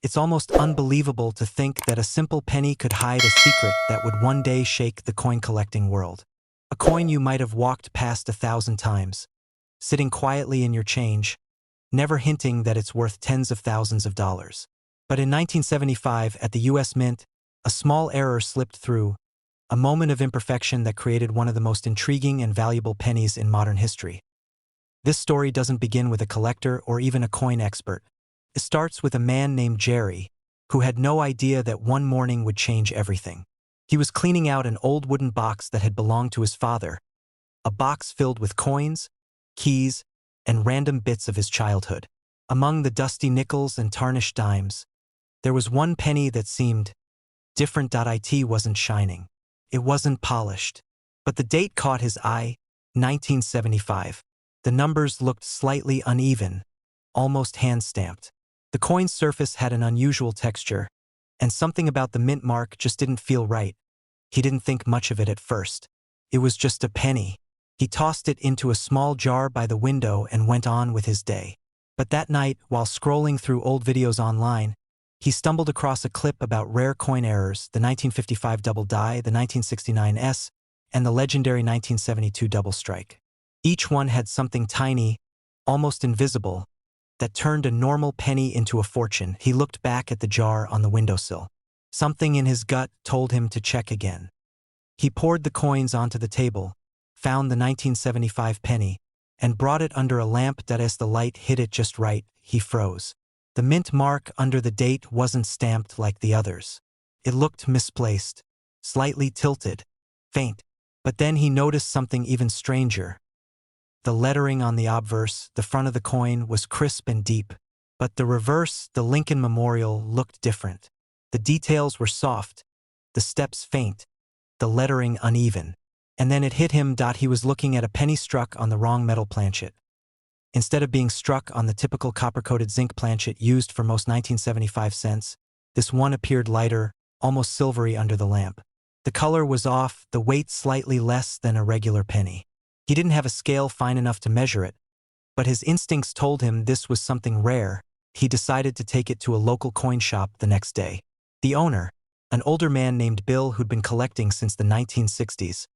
It's almost unbelievable to think that a simple penny could hide a secret that would one day shake the coin-collecting world. A coin you might have walked past 1,000 times, sitting quietly in your change, never hinting that it's worth tens of thousands of dollars. But in 1975, at the US Mint, a small error slipped through, a moment of imperfection that created one of the most intriguing and valuable pennies in modern history. This story doesn't begin with a collector or even a coin expert. It starts with a man named Jerry, who had no idea that one morning would change everything. He was cleaning out an old wooden box that had belonged to his father, a box filled with coins, keys, and random bits of his childhood. Among the dusty nickels and tarnished dimes, there was one penny that seemed different. It wasn't shining. It wasn't polished. But the date caught his eye, 1975. The numbers looked slightly uneven, almost hand-stamped. The coin's surface had an unusual texture, and something about the mint mark just didn't feel right. He didn't think much of it at first. It was just a penny. He tossed it into a small jar by the window and went on with his day. But that night, while scrolling through old videos online, he stumbled across a clip about rare coin errors, the 1955 double die, the 1969 S, and the legendary 1972 double strike. Each one had something tiny, almost invisible, that turned a normal penny into a fortune. He looked back at the jar on the windowsill. Something in his gut told him to check again. He poured the coins onto the table, found the 1975 penny, and brought it under a lamp. As the light hit it just right, he froze. The mint mark under the date wasn't stamped like the others. It looked misplaced, slightly tilted, faint. But then he noticed something even stranger. The lettering on the obverse, the front of the coin, was crisp and deep. But the reverse, the Lincoln Memorial, looked different. The details were soft, the steps faint, the lettering uneven. And then it hit him. He was looking at a penny struck on the wrong metal planchet. Instead of being struck on the typical copper-coated zinc planchet used for most 1975 cents, this one appeared lighter, almost silvery under the lamp. The color was off, the weight slightly less than a regular penny. He didn't have a scale fine enough to measure it, but his instincts told him this was something rare. He decided to take it to a local coin shop the next day. The owner, an older man named Bill who'd been collecting since the 1960s,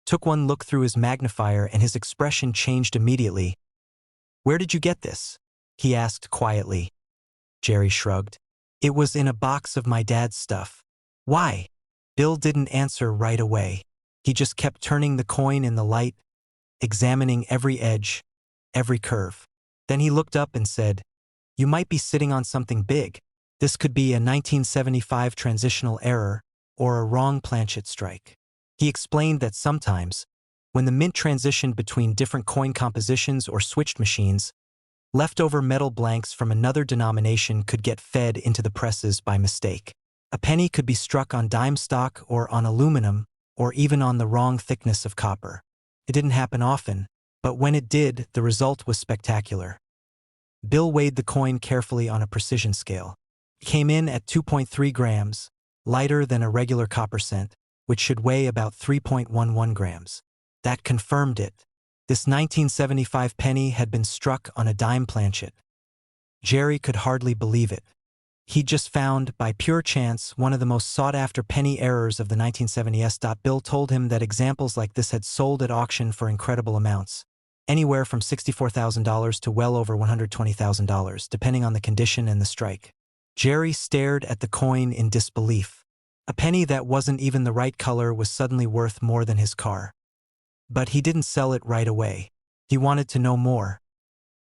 took one look through his magnifier and his expression changed immediately. "Where did you get this?" he asked quietly. Jerry shrugged. "It was in a box of my dad's stuff." "Why?" Bill didn't answer right away. He just kept turning the coin in the light, examining every edge, every curve. Then he looked up and said, "You might be sitting on something big. This could be a 1975 transitional error or a wrong planchet strike." He explained that sometimes, when the mint transitioned between different coin compositions or switched machines, leftover metal blanks from another denomination could get fed into the presses by mistake. A penny could be struck on dime stock or on aluminum or even on the wrong thickness of copper. It didn't happen often, but when it did, the result was spectacular. Bill weighed the coin carefully on a precision scale. It came in at 2.3 grams, lighter than a regular copper cent, which should weigh about 3.11 grams. That confirmed it. This 1975 penny had been struck on a dime planchet. Jerry could hardly believe it. He'd just found, by pure chance, one of the most sought-after penny errors of the 1970s. Bill told him that examples like this had sold at auction for incredible amounts, anywhere from $64,000 to well over $120,000, depending on the condition and the strike. Jerry stared at the coin in disbelief. A penny that wasn't even the right color was suddenly worth more than his car. But he didn't sell it right away. He wanted to know more.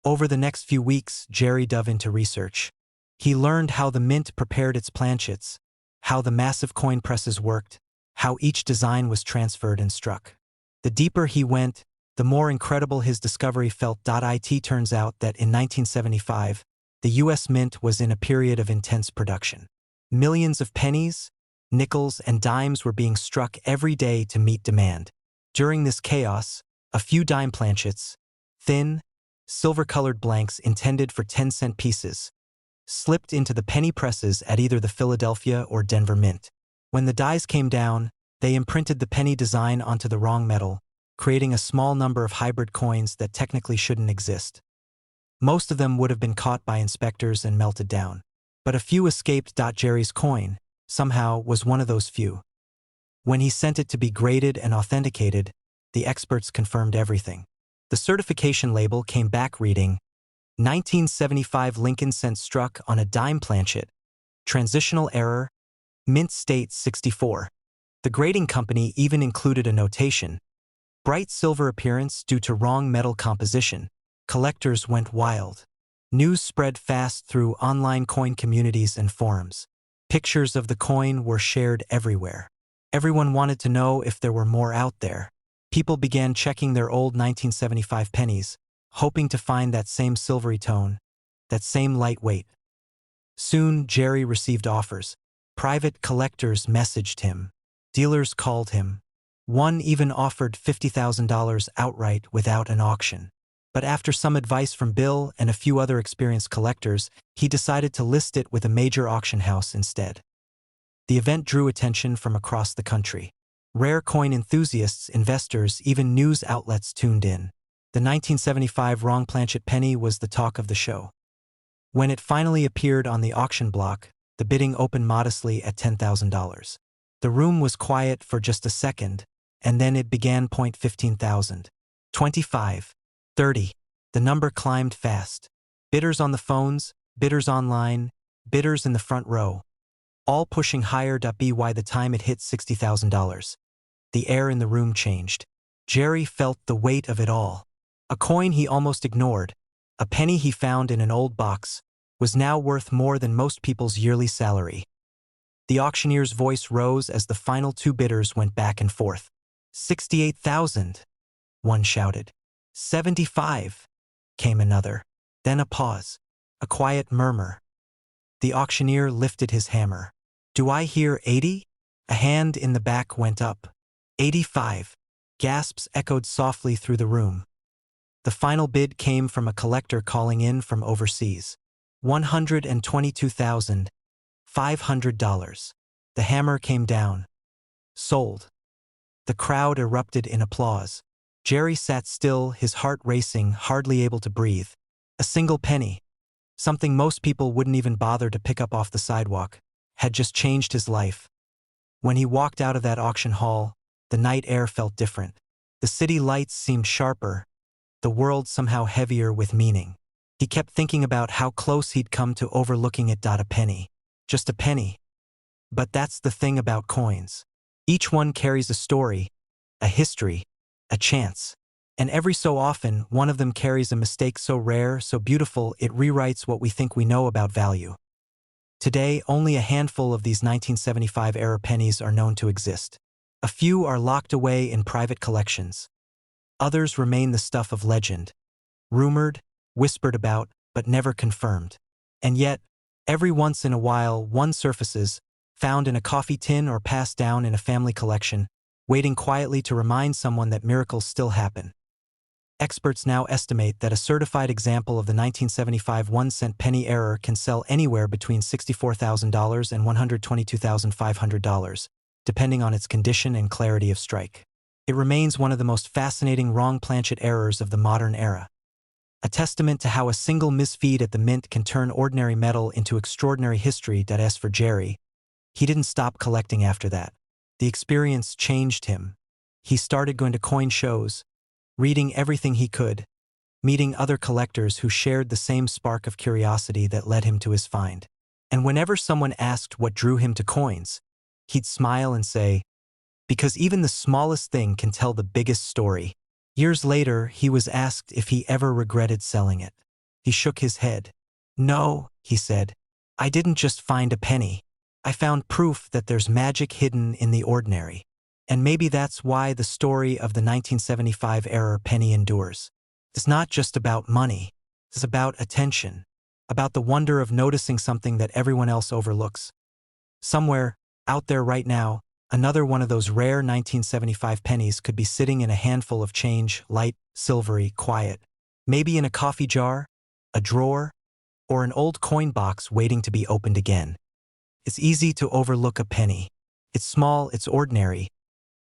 Over the next few weeks, Jerry dove into research. He learned how the mint prepared its planchets, how the massive coin presses worked, how each design was transferred and struck. The deeper he went, the more incredible his discovery felt. It turns out that in 1975, the US Mint was in a period of intense production. Millions of pennies, nickels, and dimes were being struck every day to meet demand. During this chaos, a few dime planchets, thin, silver-colored blanks intended for 10-cent pieces, slipped into the penny presses at either the Philadelphia or Denver Mint. When the dies came down, they imprinted the penny design onto the wrong metal, creating a small number of hybrid coins that technically shouldn't exist. Most of them would have been caught by inspectors and melted down. But a few escaped. Jerry's coin, somehow, was one of those few. When he sent it to be graded and authenticated, the experts confirmed everything. The certification label came back reading, 1975 Lincoln cent struck on a dime planchet. Transitional error, mint state 64. The grading company even included a notation. Bright silver appearance due to wrong metal composition. Collectors went wild. News spread fast through online coin communities and forums. Pictures of the coin were shared everywhere. Everyone wanted to know if there were more out there. People began checking their old 1975 pennies, hoping to find that same silvery tone, that same light weight. Soon, Jerry received offers. Private collectors messaged him. Dealers called him. One even offered $50,000 outright without an auction. But after some advice from Bill and a few other experienced collectors, he decided to list it with a major auction house instead. The event drew attention from across the country. Rare coin enthusiasts, investors, even news outlets tuned in. The 1975 wrong planchet penny was the talk of the show. When it finally appeared on the auction block, the bidding opened modestly at $10,000. The room was quiet for just a second, and then it began. 15,000. 25. 30. The number climbed fast. Bidders on the phones, bidders online, bidders in the front row. All pushing higher. By the time it hit $60,000, the air in the room changed. Jerry felt the weight of it all. A coin he almost ignored, a penny he found in an old box, was now worth more than most people's yearly salary. The auctioneer's voice rose as the final two bidders went back and forth. 68,000, one shouted. 75, came another. Then a pause, a quiet murmur. The auctioneer lifted his hammer. Do I hear 80? A hand in the back went up. 85. Gasps echoed softly through the room. The final bid came from a collector calling in from overseas. $122,500. The hammer came down. Sold. The crowd erupted in applause. Jerry sat still, his heart racing, hardly able to breathe. A single penny, something most people wouldn't even bother to pick up off the sidewalk, had just changed his life. When he walked out of that auction hall, the night air felt different. The city lights seemed sharper, the world somehow heavier with meaning. He kept thinking about how close he'd come to overlooking it. A penny. Just a penny. But that's the thing about coins. Each one carries a story, a history, a chance. And every so often, one of them carries a mistake so rare, so beautiful, it rewrites what we think we know about value. Today, only a handful of these 1975-era pennies are known to exist. A few are locked away in private collections. Others remain the stuff of legend. Rumored, whispered about, but never confirmed. And yet, every once in a while, one surfaces, found in a coffee tin or passed down in a family collection, waiting quietly to remind someone that miracles still happen. Experts now estimate that a certified example of the 1975 1-cent penny error can sell anywhere between $64,000 and $122,500, depending on its condition and clarity of strike. It remains one of the most fascinating wrong planchet errors of the modern era. A testament to how a single misfeed at the mint can turn ordinary metal into extraordinary history. As for Jerry, he didn't stop collecting after that. The experience changed him. He started going to coin shows, reading everything he could, meeting other collectors who shared the same spark of curiosity that led him to his find. And whenever someone asked what drew him to coins, he'd smile and say, "Because even the smallest thing can tell the biggest story." Years later, he was asked if he ever regretted selling it. He shook his head. "No," he said, "I didn't just find a penny. I found proof that there's magic hidden in the ordinary." And maybe that's why the story of the 1975-era penny endures. It's not just about money. It's about attention, about the wonder of noticing something that everyone else overlooks. Somewhere, out there right now, another one of those rare 1975 pennies could be sitting in a handful of change, light, silvery, quiet. Maybe in a coffee jar, a drawer, or an old coin box waiting to be opened again. It's easy to overlook a penny. It's small, it's ordinary.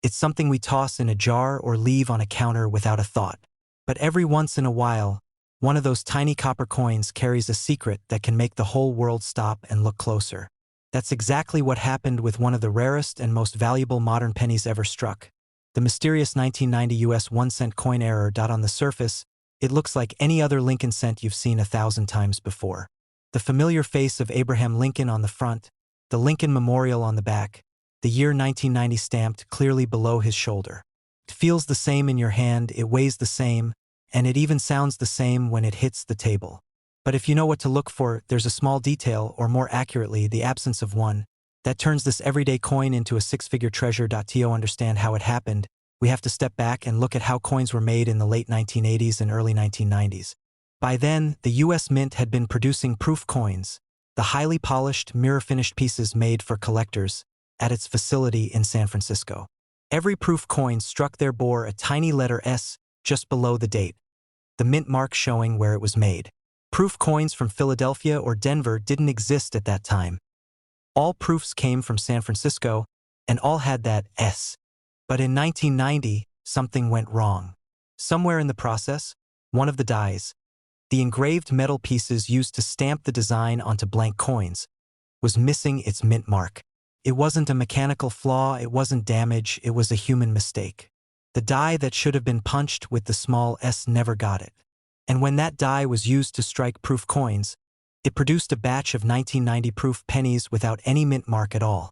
It's something we toss in a jar or leave on a counter without a thought. But every once in a while, One of those tiny copper coins carries a secret that can make the whole world stop and look closer. That's exactly what happened with one of the rarest and most valuable modern pennies ever struck. The mysterious 1990 US 1-cent coin error. On the surface, it looks like any other Lincoln cent you've seen 1,000 times before. The familiar face of Abraham Lincoln on the front, the Lincoln Memorial on the back, the year 1990 stamped clearly below his shoulder. It feels the same in your hand, it weighs the same, and it even sounds the same when it hits the table. But if you know what to look for, there's a small detail, or more accurately, the absence of one, that turns this everyday coin into a six-figure treasure. To understand how it happened, we have to step back and look at how coins were made in the late 1980s and early 1990s. By then, the US Mint had been producing proof coins, the highly polished, mirror-finished pieces made for collectors, at its facility in San Francisco. Every proof coin struck there bore a tiny letter S just below the date, the mint mark showing where it was made. Proof coins from Philadelphia or Denver didn't exist at that time. All proofs came from San Francisco, and all had that S. But in 1990, something went wrong. Somewhere in the process, one of the dies, the engraved metal pieces used to stamp the design onto blank coins, was missing its mint mark. It wasn't a mechanical flaw, it wasn't damage, it was a human mistake. The die that should have been punched with the small S never got it. And when that die was used to strike proof coins, it produced a batch of 1990 proof pennies without any mint mark at all.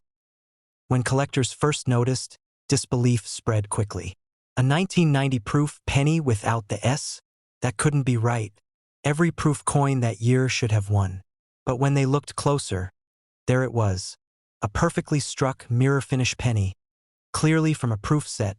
When collectors first noticed, disbelief spread quickly. A 1990 proof penny without the S? That couldn't be right. Every proof coin that year should have one. But when they looked closer, there it was. A perfectly struck mirror-finish penny, clearly from a proof set,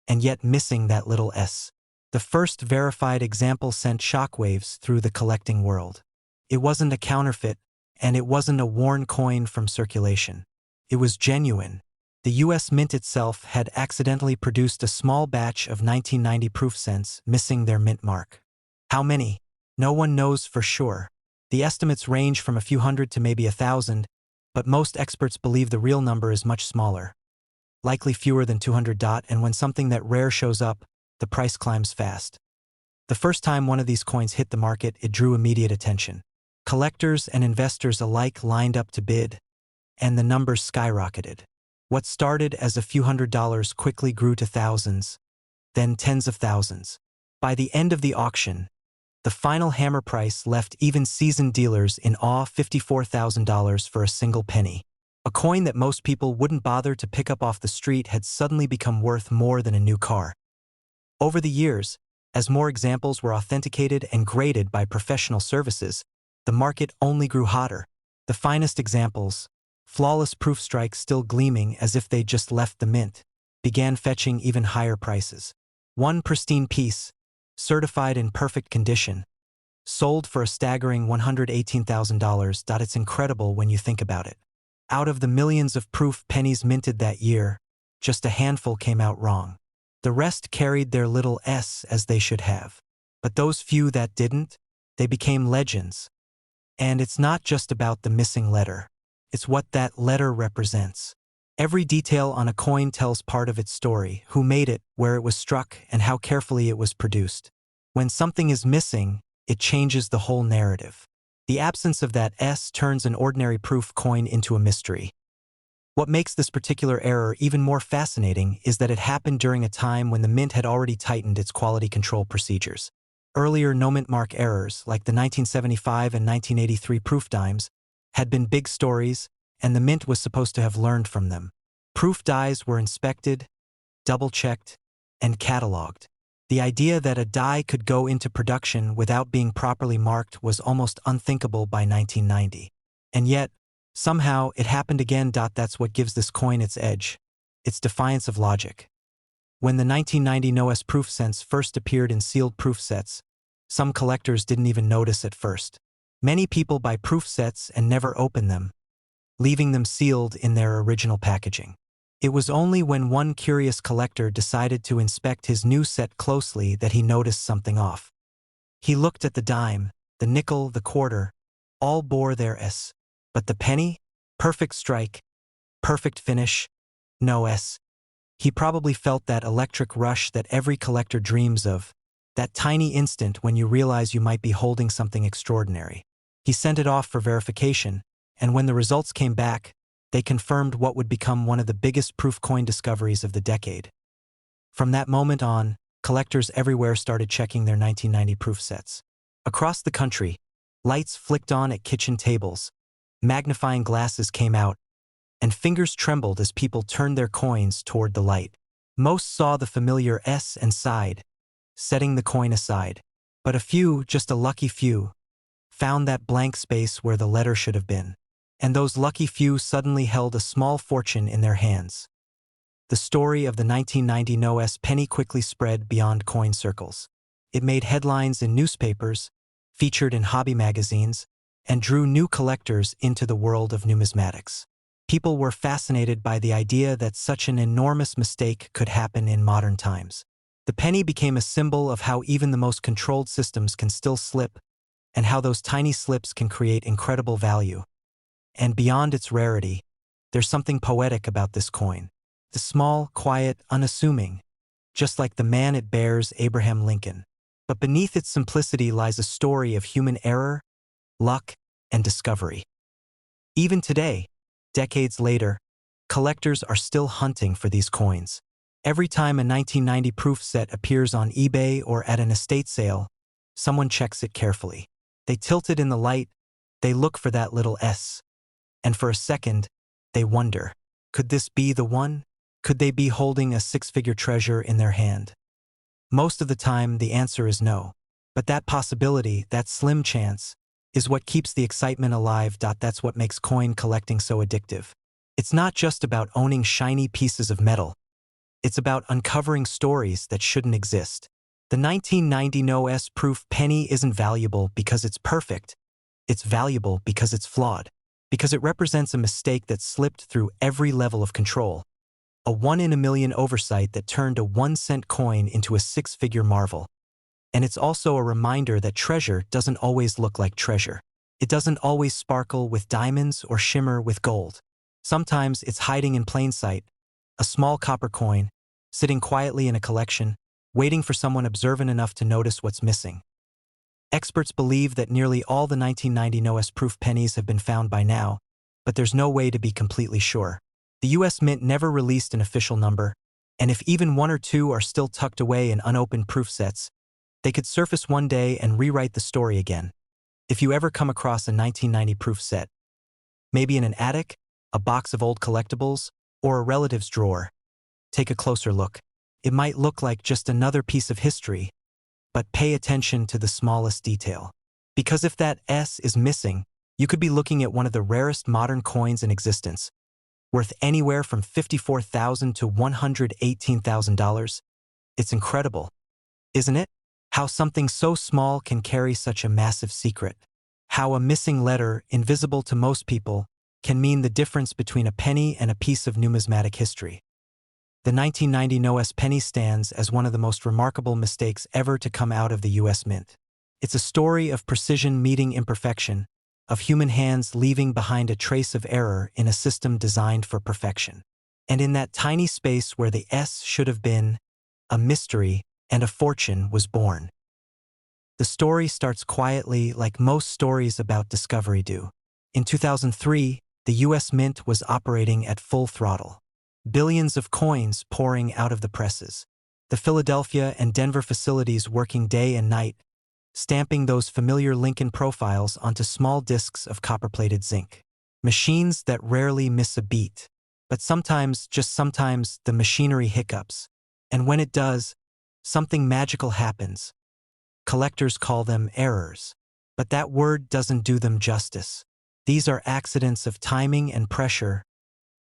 and yet missing that little S. The first verified example sent shockwaves through the collecting world. It wasn't a counterfeit, and it wasn't a worn coin from circulation. It was genuine. The US Mint itself had accidentally produced a small batch of 1990 proof cents missing their mint mark. How many? No one knows for sure. The estimates range from a few hundred to maybe 1,000, but most experts believe the real number is much smaller. Likely fewer than 200. And when something that rare shows up, the price climbs fast. The first time one of these coins hit the market, it drew immediate attention. Collectors and investors alike lined up to bid, and the numbers skyrocketed. What started as a few $100s quickly grew to thousands, then tens of thousands. By the end of the auction, the final hammer price left even seasoned dealers in awe: $54,000 for a single penny. A coin that most people wouldn't bother to pick up off the street had suddenly become worth more than a new car. Over the years, as more examples were authenticated and graded by professional services, the market only grew hotter. The finest examples, flawless proof strikes still gleaming as if they'd just left the mint, began fetching even higher prices. One pristine piece, certified in perfect condition, sold for a staggering $118,000. It's incredible when you think about it. Out of the millions of proof pennies minted that year, just a handful came out wrong. The rest carried their little S as they should have. But those few that didn't, they became legends. And it's not just about the missing letter. It's what that letter represents. Every detail on a coin tells part of its story: who made it, where it was struck, and how carefully it was produced. When something is missing, it changes the whole narrative. The absence of that S turns an ordinary proof coin into a mystery. What makes this particular error even more fascinating is that it happened during a time when the mint had already tightened its quality control procedures. Earlier no-mint mark errors, like the 1975 and 1983 proof dimes, had been big stories, and the mint was supposed to have learned from them. Proof dies were inspected, double-checked, and cataloged. The idea that a die could go into production without being properly marked was almost unthinkable by 1990. And yet, somehow, it happened again. That's what gives this coin its edge, its defiance of logic. When the 1990 NOS proof cents first appeared in sealed proof sets, some collectors didn't even notice at first. Many people buy proof sets and never open them, leaving them sealed in their original packaging. It was only when one curious collector decided to inspect his new set closely that he noticed something off. He looked at the dime, the nickel, the quarter, all bore their S. But the penny? Perfect strike, perfect finish, no S. He probably felt that electric rush that every collector dreams of, That tiny instant when you realize you might be holding something extraordinary. He sent it off for verification, and when the results came back, they confirmed what would become one of the biggest proof coin discoveries of the decade. From that moment on, collectors everywhere started checking their 1990 proof sets. Across the country, lights flicked on at kitchen tables, magnifying glasses came out, and fingers trembled as people turned their coins toward the light. Most saw the familiar S and sighed, setting the coin aside. But a few, just a lucky few, found that blank space where the letter should have been. And those lucky few suddenly held a small fortune in their hands. The story of the 1990 No.S penny quickly spread beyond coin circles. It made headlines in newspapers, featured in hobby magazines, and drew new collectors into the world of numismatics. People were fascinated by the idea that such an enormous mistake could happen in modern times. The penny became a symbol of how even the most controlled systems can still slip, and how those tiny slips can create incredible value. And beyond its rarity, there's something poetic about this coin. The small, quiet, unassuming, just like the man it bears, Abraham Lincoln. But beneath its simplicity lies a story of human error, luck, and discovery. Even today, decades later, collectors are still hunting for these coins. Every time a 1990 proof set appears on eBay or at an estate sale, someone checks it carefully. They tilt it in the light, they look for that little S. And for a second, they wonder, could this be the one? Could they be holding a six-figure treasure in their hand? Most of the time, the answer is no. But that possibility, that slim chance, is what keeps the excitement alive. That's what makes coin collecting so addictive. It's not just about owning shiny pieces of metal. It's about uncovering stories that shouldn't exist. The 1990 No.S proof penny isn't valuable because it's perfect. It's valuable because it's flawed. Because it represents a mistake that slipped through every level of control. A one-in-a-million oversight that turned a 1-cent coin into a six-figure marvel. And it's also a reminder that treasure doesn't always look like treasure. It doesn't always sparkle with diamonds or shimmer with gold. Sometimes it's hiding in plain sight, a small copper coin, sitting quietly in a collection, waiting for someone observant enough to notice what's missing. Experts believe that nearly all the 1990 No.S proof pennies have been found by now, but there's no way to be completely sure. The U.S. Mint never released an official number, and if even one or two are still tucked away in unopened proof sets, they could surface one day and rewrite the story again. If you ever come across a 1990 proof set, maybe in an attic, a box of old collectibles, or a relative's drawer, take a closer look. It might look like just another piece of history, but pay attention to the smallest detail. Because if that S is missing, you could be looking at one of the rarest modern coins in existence, worth anywhere from $54,000 to $118,000. It's incredible, isn't it? How something so small can carry such a massive secret. How a missing letter, invisible to most people, can mean the difference between a penny and a piece of numismatic history. The 1990 No.S penny stands as one of the most remarkable mistakes ever to come out of the U.S. Mint. It's a story of precision meeting imperfection, of human hands leaving behind a trace of error in a system designed for perfection. And in that tiny space where the S should have been, a mystery and a fortune was born. The story starts quietly, like most stories about discovery do. In 2003, the U.S. Mint was operating at full throttle. Billions of coins pouring out of the presses. The Philadelphia and Denver facilities working day and night, stamping those familiar Lincoln profiles onto small discs of copper-plated zinc. Machines that rarely miss a beat. But sometimes, just sometimes, the machinery hiccups. And when it does, something magical happens. Collectors call them errors. But that word doesn't do them justice. These are accidents of timing and pressure,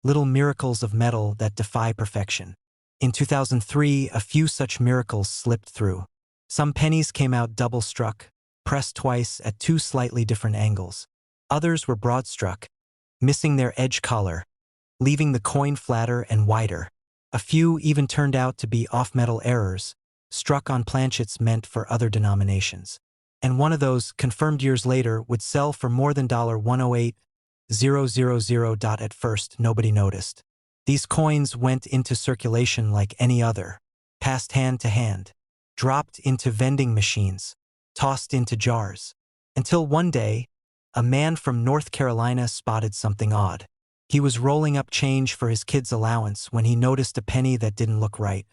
little miracles of metal that defy perfection. In 2003, a few such miracles slipped through. Some pennies came out double-struck, pressed twice at two slightly different angles. Others were broad-struck, missing their edge collar, leaving the coin flatter and wider. A few even turned out to be off-metal errors, struck on planchets meant for other denominations. And one of those, confirmed years later, would sell for more than $108,000. At first, nobody noticed. These coins went into circulation like any other, passed hand to hand, dropped into vending machines, tossed into jars. Until one day, a man from North Carolina spotted something odd. He was rolling up change for his kid's allowance when he noticed a penny that didn't look right.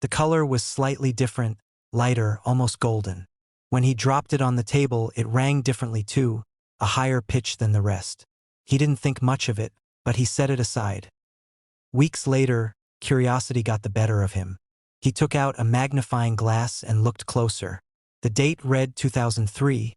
The color was slightly different, lighter, almost golden. When he dropped it on the table, it rang differently too, a higher pitch than the rest. He didn't think much of it, but he set it aside. Weeks later, curiosity got the better of him. He took out a magnifying glass and looked closer. The date read 2003,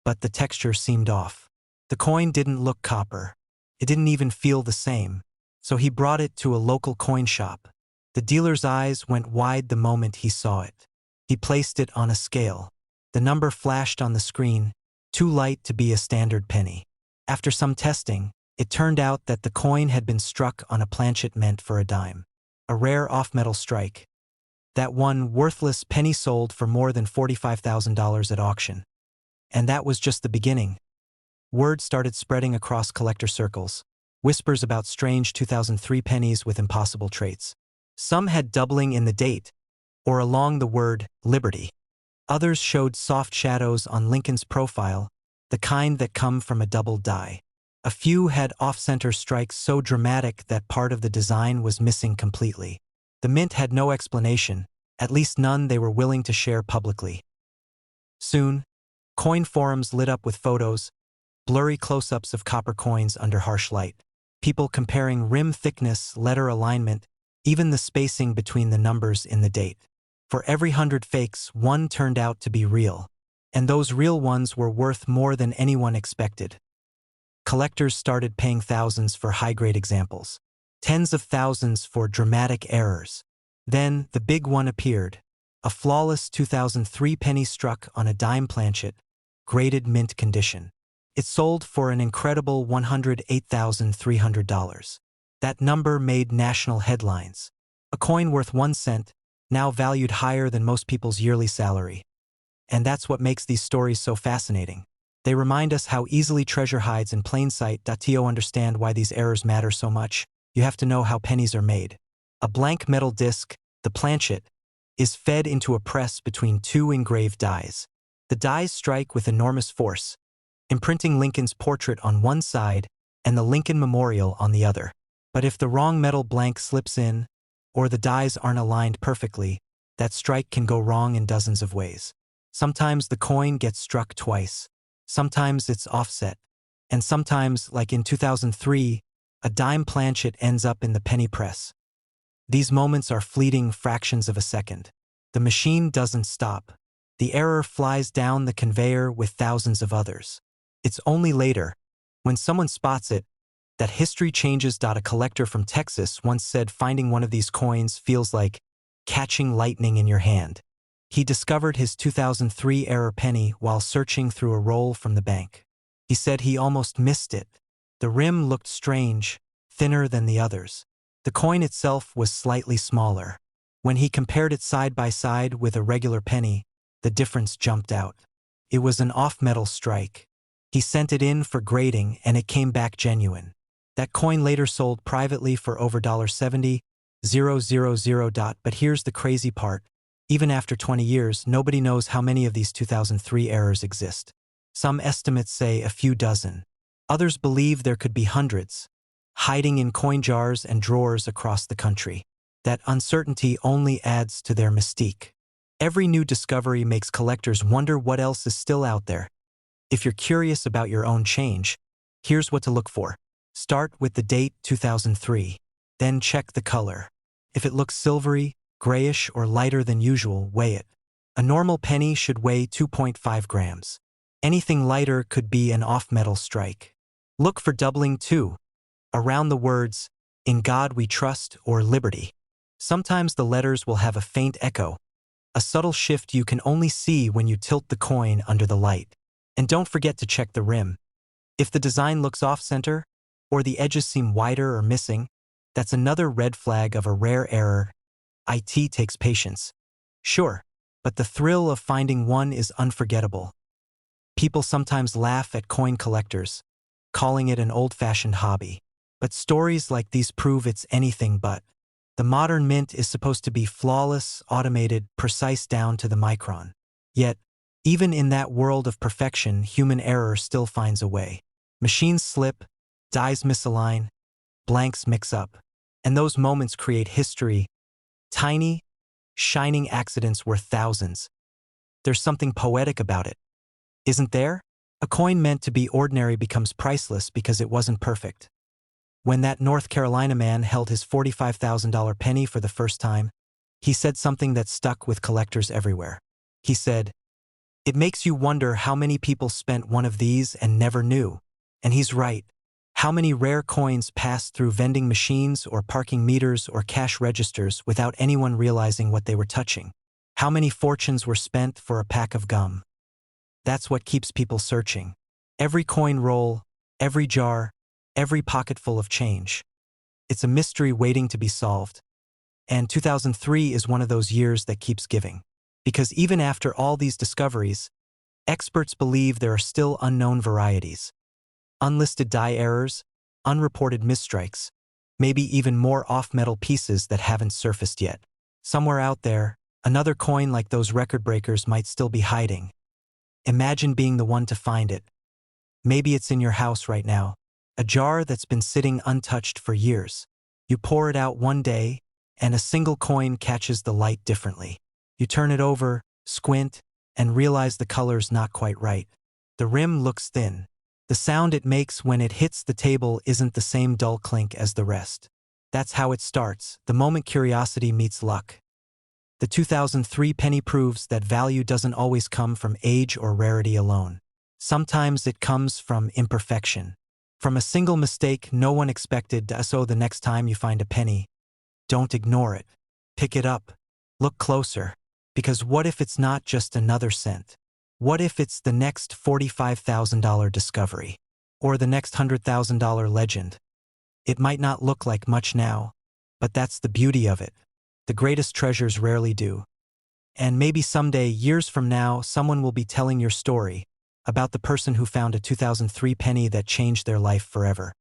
but the texture seemed off. The coin didn't look copper. It didn't even feel the same, so he brought it to a local coin shop. The dealer's eyes went wide the moment he saw it. He placed it on a scale. The number flashed on the screen, too light to be a standard penny. After some testing, it turned out that the coin had been struck on a planchet meant for a dime. A rare off-metal strike. That one worthless penny sold for more than $45,000 at auction. And that was just the beginning. Word started spreading across collector circles. Whispers about strange 2003 pennies with impossible traits. Some had doubling in the date, or along the word Liberty. Others showed soft shadows on Lincoln's profile, the kind that come from a double die. A few had off-center strikes so dramatic that part of the design was missing completely. The mint had no explanation, at least none they were willing to share publicly. Soon, coin forums lit up with photos, blurry close-ups of copper coins under harsh light. People comparing rim thickness, letter alignment, even the spacing between the numbers in the date. For every 100 fakes, one turned out to be real. And those real ones were worth more than anyone expected. Collectors started paying thousands for high-grade examples, tens of thousands for dramatic errors. Then, the big one appeared, a flawless 2003 penny struck on a dime planchet, graded mint condition. It sold for an incredible $108,300. That number made national headlines. A coin worth 1 cent, now valued higher than most people's yearly salary. And that's what makes these stories so fascinating. They remind us how easily treasure hides in plain sight. To understand why these errors matter so much, you have to know how pennies are made. A blank metal disc, the planchet, is fed into a press between two engraved dies. The dies strike with enormous force, imprinting Lincoln's portrait on one side and the Lincoln Memorial on the other. But if the wrong metal blank slips in, or the dies aren't aligned perfectly, that strike can go wrong in dozens of ways. Sometimes the coin gets struck twice. Sometimes it's offset. And sometimes, like in 2003, a dime planchet ends up in the penny press. These moments are fleeting fractions of a second. The machine doesn't stop. The error flies down the conveyor with thousands of others. It's only later, when someone spots it, that history changes. A collector from Texas once said finding one of these coins feels like catching lightning in your hand. He discovered his 2003 error penny while searching through a roll from the bank. He said he almost missed it. The rim looked strange, thinner than the others. The coin itself was slightly smaller. When he compared it side by side with a regular penny, the difference jumped out. It was an off-metal strike. He sent it in for grading and it came back genuine. That coin later sold privately for over $70,000. But here's the crazy part. Even after 20 years, nobody knows how many of these 2003 errors exist. Some estimates say a few dozen. Others believe there could be hundreds, hiding in coin jars and drawers across the country. That uncertainty only adds to their mystique. Every new discovery makes collectors wonder what else is still out there. If you're curious about your own change, here's what to look for. Start with the date 2003. Then check the color. If it looks silvery, grayish, or lighter than usual, weigh it. A normal penny should weigh 2.5 grams. Anything lighter could be an off-metal strike. Look for doubling too, around the words, "In God We Trust" or "Liberty." Sometimes the letters will have a faint echo, a subtle shift you can only see when you tilt the coin under the light. And don't forget to check the rim. If the design looks off-center, or the edges seem wider or missing, that's another red flag of a rare error. IT takes patience. Sure, but the thrill of finding one is unforgettable. People sometimes laugh at coin collectors, calling it an old-fashioned hobby. But stories like these prove it's anything but. The modern mint is supposed to be flawless, automated, precise down to the micron. Yet, even in that world of perfection, human error still finds a way. Machines slip, dies misalign, blanks mix up, and those moments create history. Tiny, shining accidents worth thousands. There's something poetic about it, isn't there? A coin meant to be ordinary becomes priceless because it wasn't perfect. When that North Carolina man held his $45,000 penny for the first time, he said something that stuck with collectors everywhere. He said, "It makes you wonder how many people spent one of these and never knew." And he's right. How many rare coins passed through vending machines or parking meters or cash registers without anyone realizing what they were touching? How many fortunes were spent for a pack of gum? That's what keeps people searching. Every coin roll, every jar, every pocketful of change. It's a mystery waiting to be solved. And 2003 is one of those years that keeps giving. Because even after all these discoveries, experts believe there are still unknown varieties. Unlisted die errors, unreported misstrikes, maybe even more off-metal pieces that haven't surfaced yet. Somewhere out there, another coin like those record breakers might still be hiding. Imagine being the one to find it. Maybe it's in your house right now, a jar that's been sitting untouched for years. You pour it out one day, and a single coin catches the light differently. You turn it over, squint, and realize the color's not quite right. The rim looks thin. The sound it makes when it hits the table isn't the same dull clink as the rest. That's how it starts, the moment curiosity meets luck. The 2003 penny proves that value doesn't always come from age or rarity alone. Sometimes it comes from imperfection. From a single mistake no one expected, so the next time you find a penny, don't ignore it. Pick it up. Look closer. Because what if it's not just another cent? What if it's the next $45,000 discovery? Or the next $100,000 legend? It might not look like much now, but that's the beauty of it. The greatest treasures rarely do. And maybe someday, years from now, someone will be telling your story about the person who found a 2003 penny that changed their life forever.